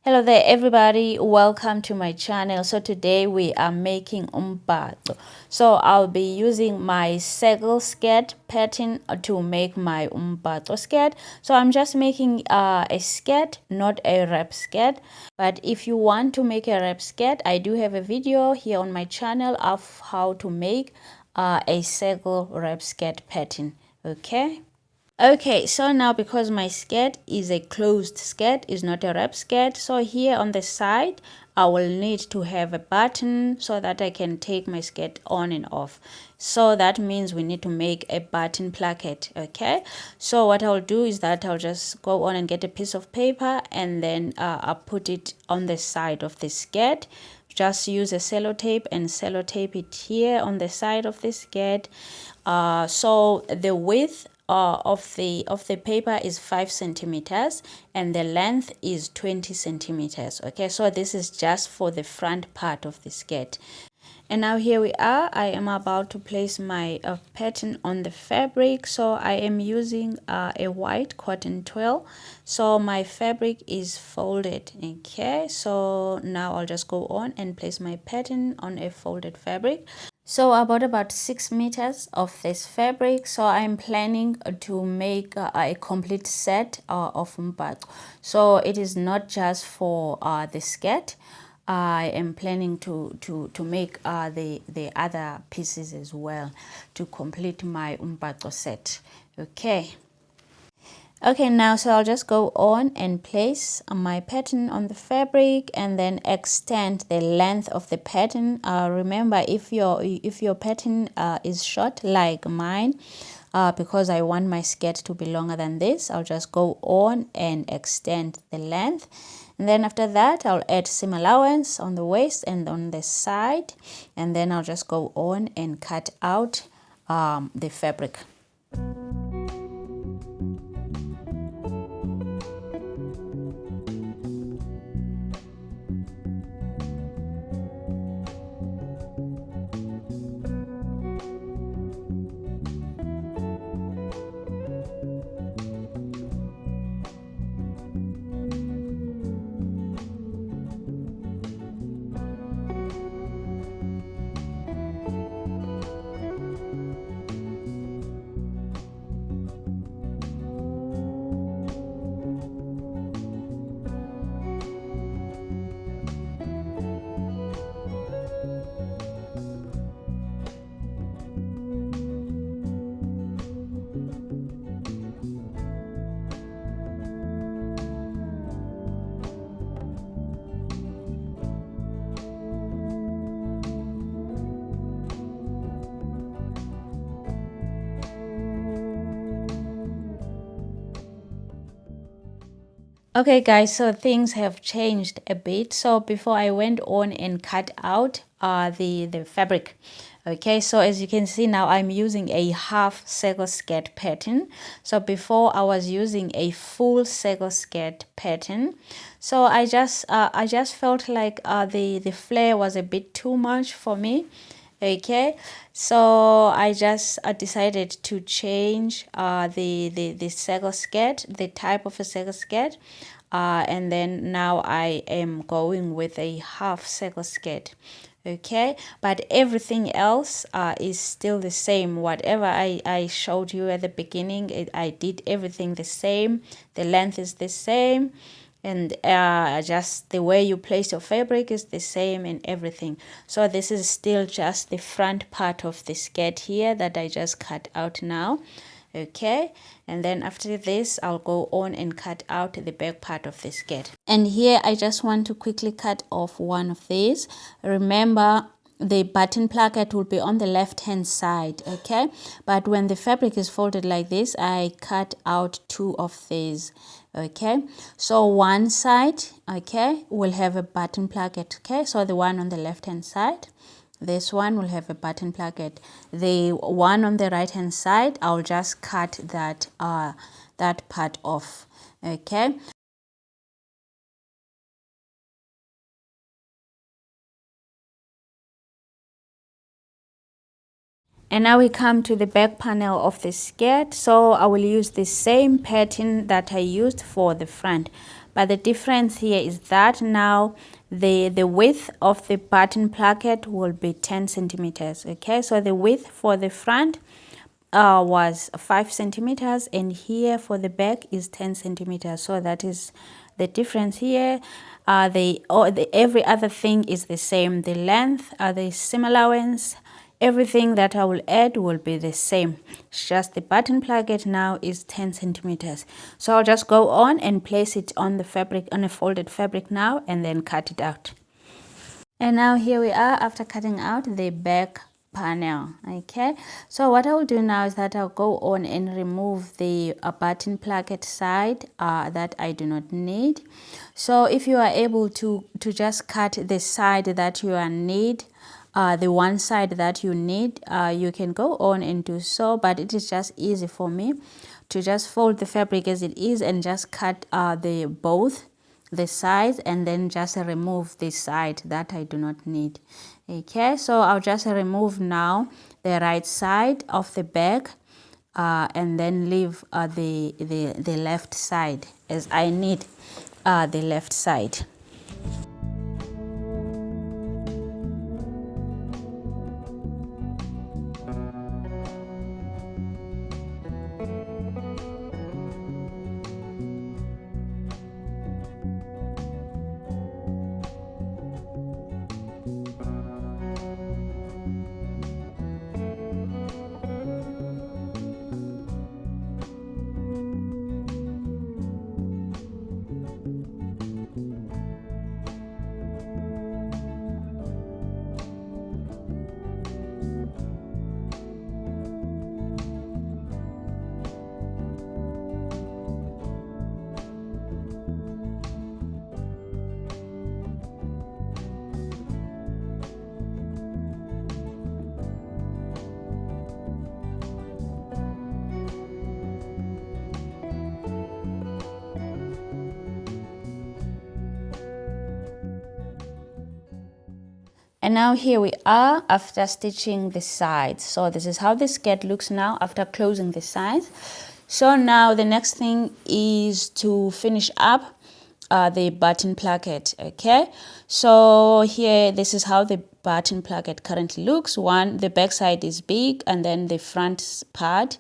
Hello there everybody, welcome to my channel. So today we are making umbhaco. So I'll be using my circle skirt pattern to make my umbhaco skirt. So I'm just making a skirt, not a wrap skirt. But if you want to make a wrap skirt, I do have a video here on my channel of how to make a circle wrap skirt pattern. Okay. Okay, so now because my skirt is a closed skirt, is not a wrap skirt, so here on the side I will need to have a button so that I can take my skirt on and off. So that means we need to make a button placket. Okay, so what I'll do is that I'll just go on and get a piece of paper, and then I'll put it on the side of the skirt. Just use a sellotape and sellotape it here on the side of the skirt. So the width of the paper is 5 centimeters and the length is 20 centimeters. Okay, so this is just for the front part of the skirt. And now here we are. I am about to place my pattern on the fabric. So I am using a white cotton twill. So my fabric is folded. Okay, so now I'll just go on and place my pattern on a folded fabric. So I bought about 6 meters of this fabric. So I'm planning to make a complete set of umbhaco. So it is not just for the skirt. I am planning to make the other pieces as well to complete my umbhaco set. Okay. Okay, now so I'll just go on and place my pattern on the fabric and then extend the length of the pattern. Remember, if your pattern is short like mine, because I want my skirt to be longer than this, I'll just go on and extend the length. And then after that, I'll add seam allowance on the waist and on the side. And then I'll just go on and cut out the fabric. Okay guys, so things have changed a bit. So before I went on and cut out the fabric. Okay, so as you can see now I'm using a half circle skirt pattern. So before I was using a full circle skirt pattern. So I just felt like the flare was a bit too much for me. Okay, so I just decided to change the circle skirt, the type of a circle skirt, and then now I am going with a half circle skirt. Okay, but everything else is still the same. Whatever I showed you at the beginning, I did everything the same. The length is the same, and just the way you place your fabric is the same and everything. So this is still just the front part of the skirt here that I just cut out now. Okay, and then after this I'll go on and cut out the back part of the skirt. And here I just want to quickly cut off one of these. Remember, the button placket will be on the left hand side. Okay, but when the fabric is folded like this, I cut out 2 of these. Okay, so one side, okay, will have a button placket. Okay, so the one on the left hand side, this one will have a button placket. The one on the right hand side, I'll just cut that that part off. Okay. And now we come to the back panel of the skirt. So I will use the same pattern that I used for the front. but the difference here is that now the width of the button placket will be 10 centimeters. Okay, so the width for the front was 5 centimeters, and here for the back is 10 centimeters. So that is the difference here. Every other thing is the same. The length, the seam allowance, everything that I will add will be the same. It's just the button placket now is 10 centimeters. So I'll just go on and place it on the fabric, on a folded fabric now, and then cut it out. And now here we are after cutting out the back panel. Okay, so what I will do now is that I'll go on and remove the button placket side that I do not need. So if you are able to just cut the side that you need, the one side that you need, you can go on and do so, but it is just easy for me to just fold the fabric as it is and just cut both the sides, and then just remove this side that I do not need. Okay, so I'll just remove now the right side of the back, and then leave the left side, as I need the left side. And now here we are after stitching the sides. So this is how the skirt looks now after closing the sides. So now the next thing is to finish up the button placket. Okay, so here this is how the button placket currently looks. The back side is big, and then the front part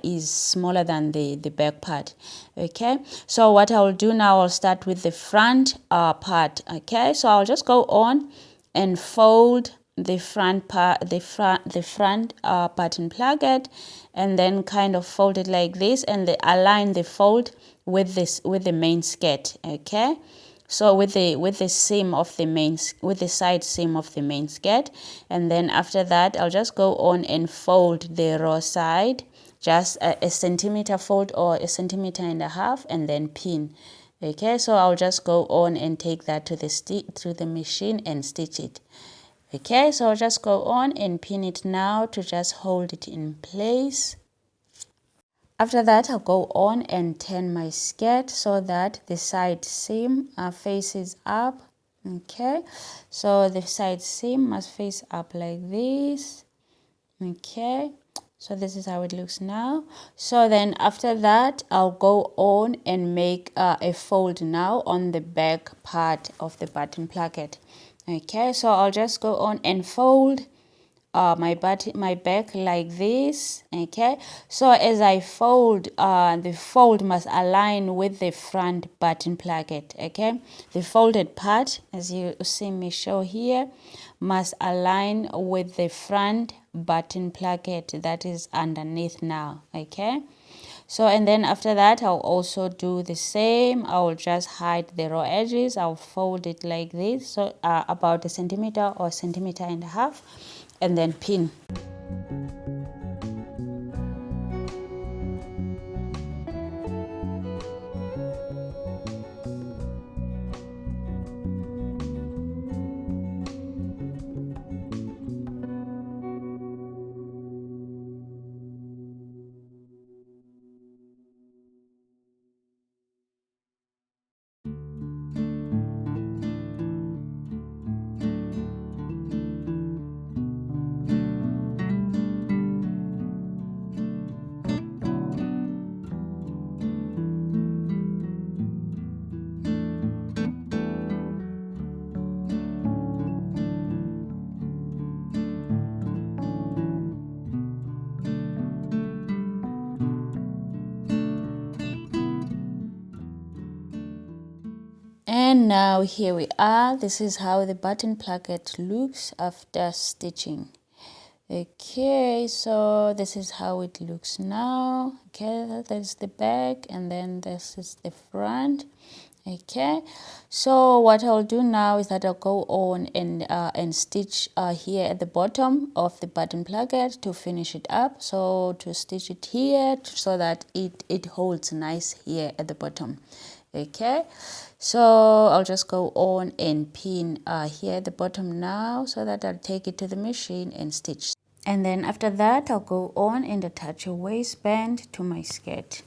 is smaller than the back part. Okay, so what I will do now, I'll start with the front part. Okay, so I'll just go on and fold the front part, the front button placket, and then kind of fold it like this, and align the fold with the main skirt. Okay, so with the seam of the with the side seam of the main skirt, and then after that I'll just go on and fold the raw side, just a centimeter fold or a centimeter and a half, and then pin. Okay, so I'll just go on and take that to the machine and stitch it. Okay, so I'll just go on and pin it now to just hold it in place. After that, I'll go on and turn my skirt so that the side seam faces up. Okay, so the side seam must face up like this. Okay, so this is how it looks now. So then after that, I'll go on and make a fold now on the back part of the button placket. Okay, so I'll just go on and fold my back like this. Okay, so as I fold, the fold must align with the front button placket. Okay, the folded part, as you see me show here, must align with the front button placket that is underneath now. Okay, so and then after that I'll also do the same. I'll just hide the raw edges. I'll fold it like this, so about a centimeter or centimeter and a half, and then pin. And now here we are. This is how the button placket looks after stitching. Okay, so this is how it looks now. Okay, there's the back and then this is the front. Okay, so what I'll do now is that I'll go on and stitch here at the bottom of the button placket to finish it up. So to stitch it here so that it holds nice here at the bottom. Okay, so I'll just go on and pin here at the bottom now so that I'll take it to the machine and stitch. And then after that, I'll go on and attach a waistband to my skirt.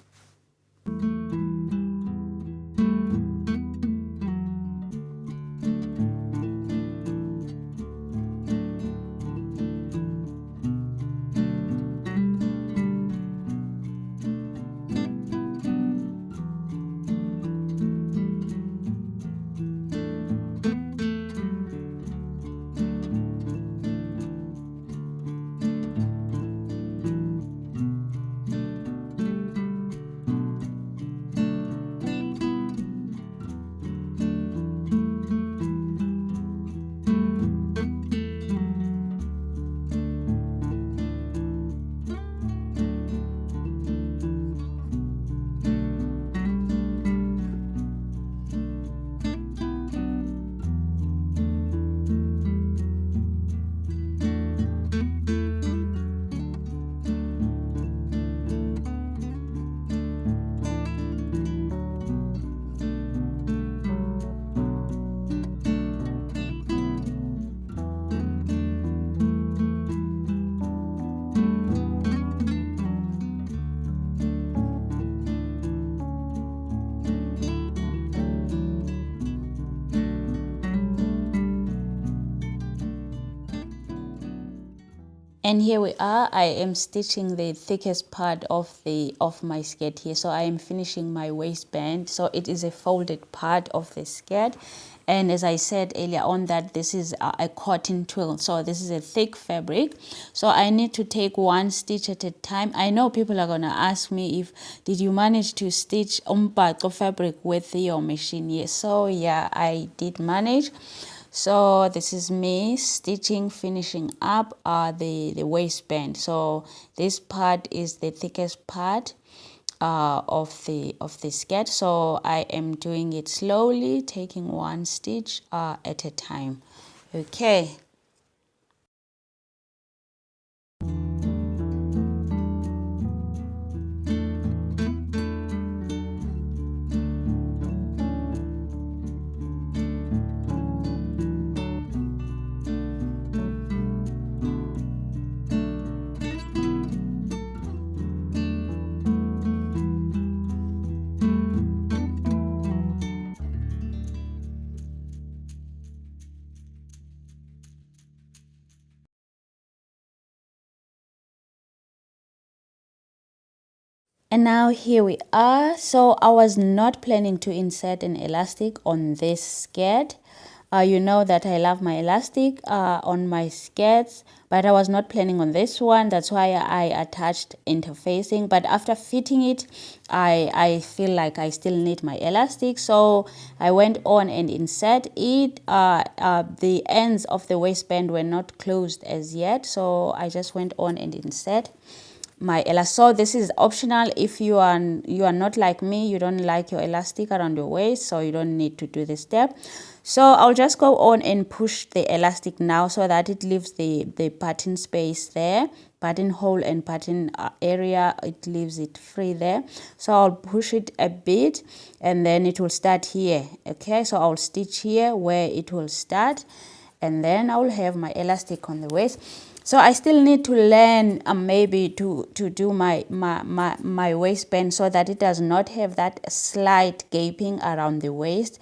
And here we are. I am stitching the thickest part of my skirt here. So I am finishing my waistband. So it is a folded part of the skirt. And as I said earlier on, that this is a cotton twill. So this is a thick fabric. So I need to take one stitch at a time. I know people are going to ask me if, did you manage to stitch umbhaco fabric with your machine? Yes. So yeah, I did manage. So this is me stitching, finishing up the waistband. So this part is the thickest part of the skirt. So I am doing it slowly, taking one stitch at a time. Okay. And now here we are. So I was not planning to insert an elastic on this skirt. You know that I love my elastic on my skirts, but I was not planning on this one. That's why I attached interfacing. But after fitting it, I feel like I still need my elastic. So I went on and insert it. The ends of the waistband were not closed as yet. So I just went on and insert my elastic. So this is optional if you are not like me, you don't like your elastic around your waist, so you don't need to do this step. So I'll just go on and push the elastic now so that it leaves the pattern space there, pattern hole and pattern area, it leaves it free there. So I'll push it a bit and then it will start here. Okay, so I'll stitch here where it will start and then I'll have my elastic on the waist. So I still need to learn maybe to do my waistband so that it does not have that slight gaping around the waist,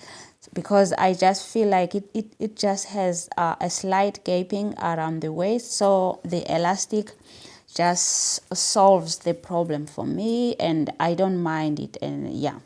because I just feel like it just has a slight gaping around the waist. So the elastic just solves the problem for me and I don't mind it. And yeah.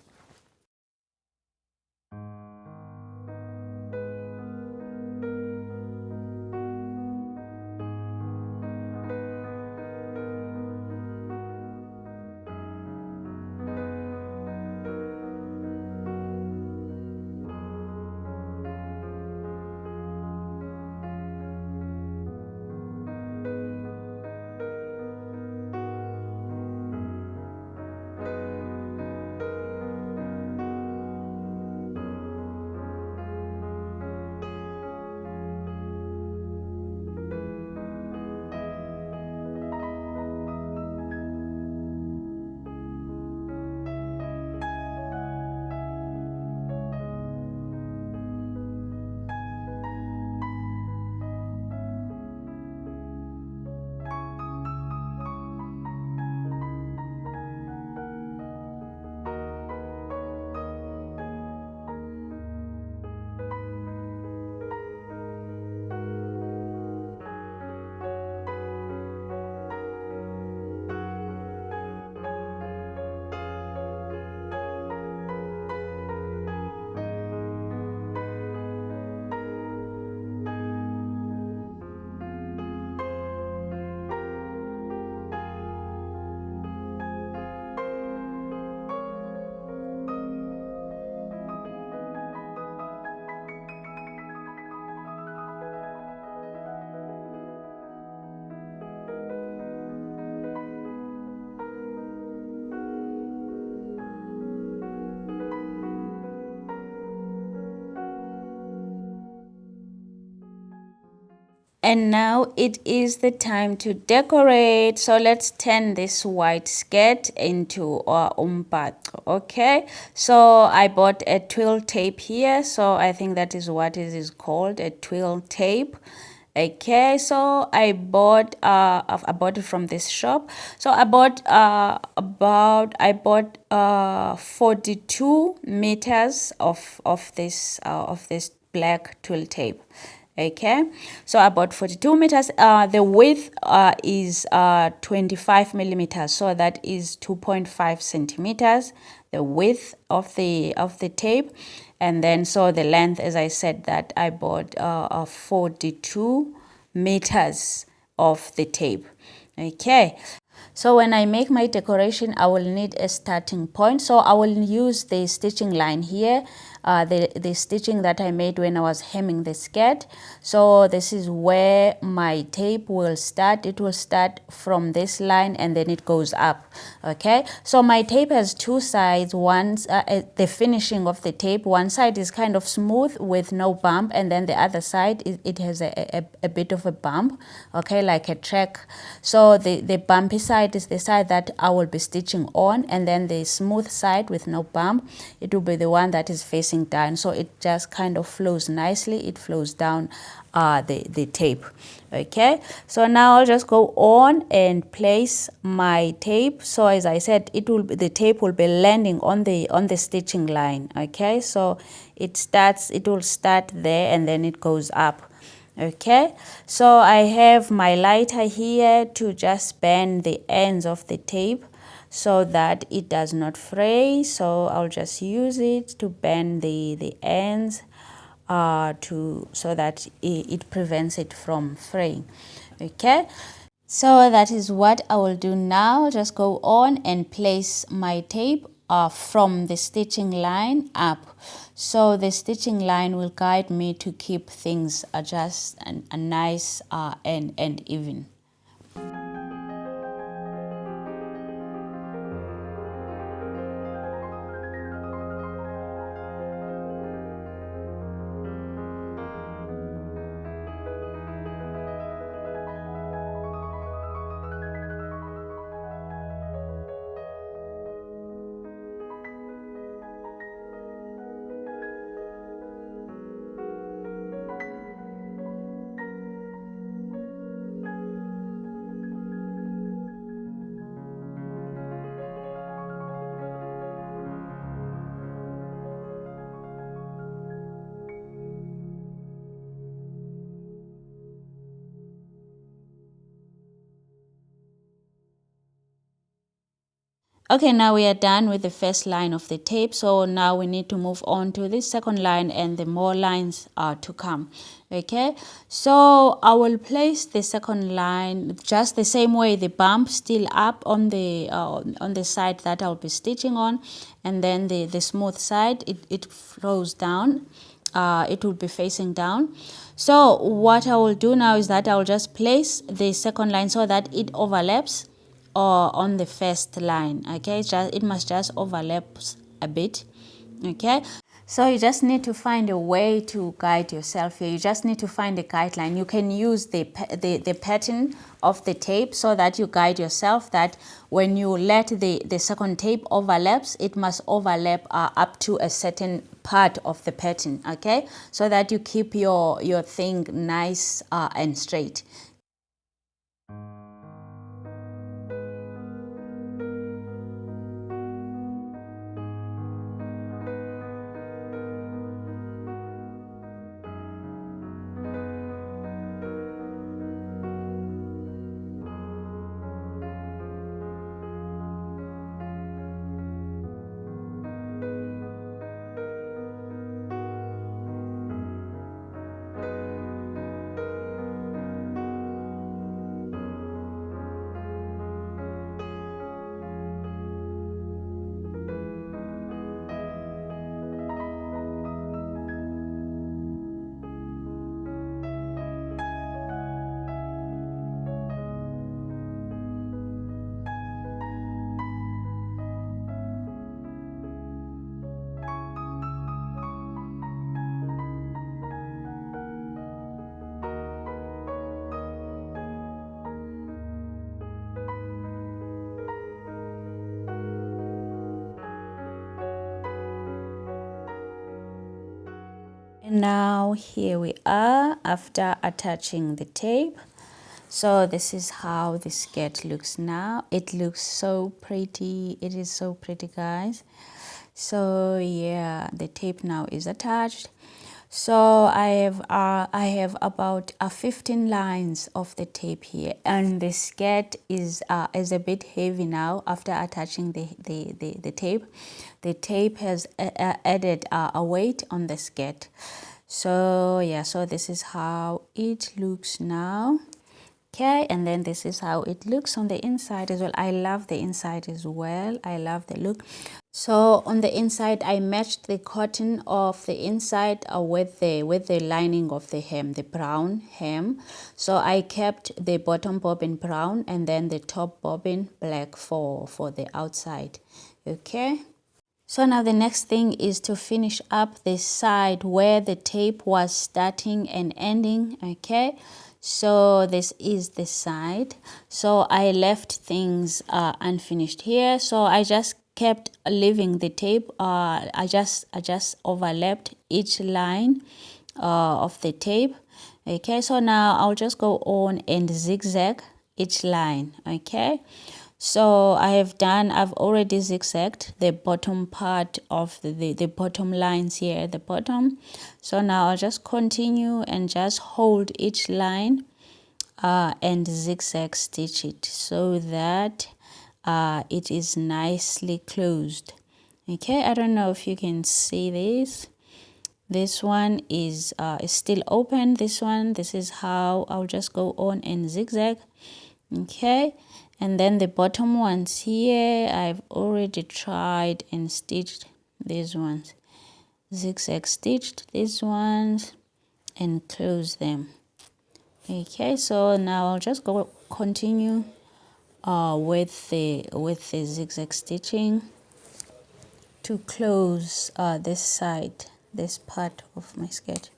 And now it is the time to decorate. So let's turn this white skirt into our umbhaco. Okay, so I bought a twill tape here. So I think that is what it is called, a twill tape. Okay, so I bought it from this shop. So I bought 42 meters of this black twill tape. Okay, so about 42 meters. The width is 25 millimeters, so that is 2.5 centimeters, the width of the tape. And then so the length, as I said, that I bought 42 meters of the tape. Okay, so when I make my decoration, I will need a starting point. So I will use the stitching line here, the stitching that I made when I was hemming the skirt. So this is where my tape will start. It will start from this line and then it goes up. Okay, so my tape has two sides. The finishing of the tape, one side is kind of smooth with no bump, and then the other side it has a bit of a bump, okay, like a track. So the bumpy side is the side that I will be stitching on, and then the smooth side with no bump, it will be the one that is facing down. So it just kind of flows nicely. It flows down the tape. Okay, so now I'll just go on and place my tape. So as I said, the tape will be landing on the stitching line. Okay, so it will start there and then it goes up. Okay, so I have my lighter here to just bend the ends of the tape so that it does not fray. So I'll just use it to bend the ends so that it prevents it from fraying. Okay, so that is what I will do now. Just go on and place my tape from the stitching line up. So the stitching line will guide me to keep things just a nice and even. Okay, now we are done with the first line of the tape. So now we need to move on to the second line, and the more lines are to come. Okay, so I will place the second line just the same way, the bump still up on the side that I'll be stitching on, and then the smooth side, it flows down. It will be facing down. So what I will do now is that I will just place the second line so that it overlaps or on the first line. Okay, it must just overlap a bit. Okay, so you just need to find a way to guide yourself here. You just need to find a guideline. You can use the pattern of the tape so that you guide yourself, that when you let the second tape overlaps, it must overlap up to a certain part of the pattern. Okay, so that you keep your thing nice and straight. now here we are after attaching the tape. So this is how the skirt looks now. It looks so pretty. It is so pretty, guys. So yeah, the tape now is attached. So I have about 15 lines of the tape here, and the skirt is a bit heavy now after attaching the tape. The tape has added a weight on the skirt. So yeah, so this is how it looks now. Okay, and then this is how it looks on the inside as well. I love the inside as well. I love the look. So on the inside, I matched the cotton of the inside with the lining of the hem, the brown hem. So I kept the bottom bobbin brown and then the top bobbin black for the outside. Okay. So now the next thing is to finish up the side where the tape was starting and ending. Okay. So this is the side. So I left things unfinished here. So I just kept leaving the tape. I just overlapped each line of the tape. Okay, so now I'll just go on and zigzag each line. Okay, so I've already zigzagged the bottom part of the bottom lines here at the bottom. So now I'll just continue and just hold each line and zigzag stitch it so that it is nicely closed. Okay, I don't know if you can see this. This one is still open. This is how I'll just go on and zigzag. Okay, and then the bottom ones here, I've already tried and stitched these ones. Zigzag stitched these ones and close them. Okay, so now I'll just continue with the zigzag stitching to close this side, this part of my skirt.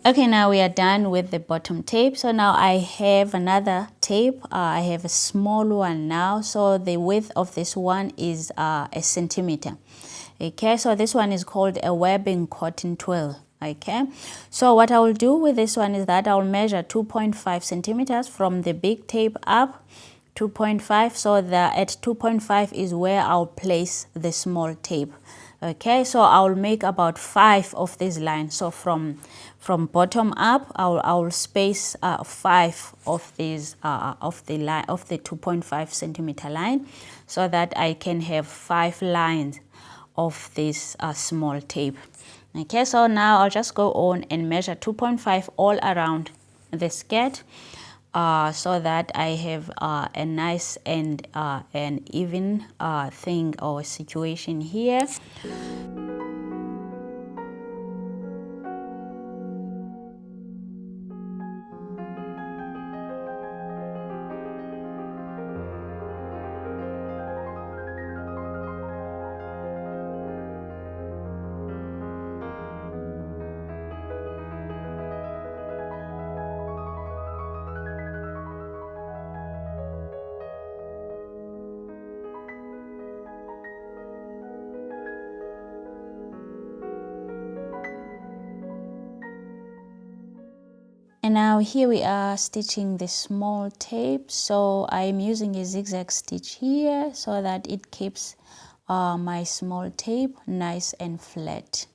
Okay, now we are done with the bottom tape. So now I have another tape. I have a small one now. So the width of this one is a centimeter. Okay, so this one is called a webbing cotton twill. Okay, so what I will do with this one is that I'll measure 2.5 centimeters from the big tape up. 2.5, so that at 2.5 is where I'll place the small tape. Okay, so I'll make about 5 of these lines. So from bottom up, I'll space 5 of these of the line of the 2.5 centimeter line, so that I can have 5 lines of this small tape. Okay, so now I'll just go on and measure 2.5 all around the skirt. So that I have a nice and an even thing or situation here. And now here we are stitching the small tape. So I'm using a zigzag stitch here so that it keeps my small tape nice and flat.